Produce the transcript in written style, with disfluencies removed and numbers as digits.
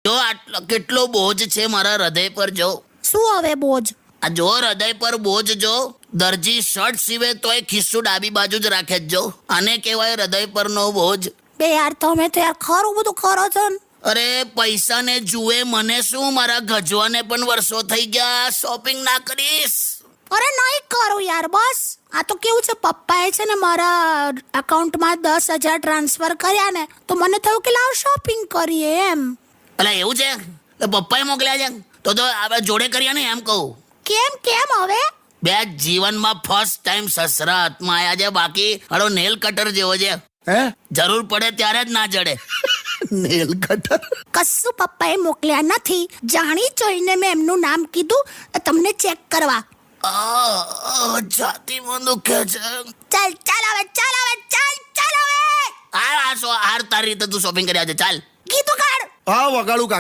જો આટલો કેટલો બોજ છે મારા હૃદય પર. જો શું હવે બોજ? આ જો હૃદય પર બોજ. જો દરજી શર્ટ સીવે તોય ખિસ્સું ડાબી બાજુ જ રાખે જ. જો આને કહેવાય હૃદય પરનો બોજ. બે યાર તમે તો યાર ખરું બધું કરો છો ને. અરે પૈસાને જુએ મને શું, મારા ગજવાને પણ વર્ષો થઈ ગયા. શોપિંગ ના કરીશ? અરે નહીં કરું યાર, બસ આ તો કેવું છે, પપ્પાએ છે ને મારા એકાઉન્ટમાં 10,000 ટ્રાન્સફર કર્યા ને, તો મને થયું કે લાવ શોપિં કરીએ એમ. એટલે એવું છે? પપ્પાએ મોકલ્યા છે તો આપણે જોડે કરીએ ને એમ કહું. કેમ હવે? બે જીવનમાં ફર્સ્ટ ટાઈમ સસરા હાથમાં આવ્યા છે. બાકી હાલો નેલ કટર જેવો છે, જરૂર પડે ત્યારે જ ના જડે. નેલ કટર કશું પપ્પાએ મોકલ્યા નથી, જાણી જોઈને મેં એમનું નામ કીધું તમને ચેક કરવા. છાતીમાં દુખે છે. ચાલ હવે હાર તારી રીતે તું શોપિંગ કર્યા છે. ચાલ ગીતું કાઢ. હા વગાડું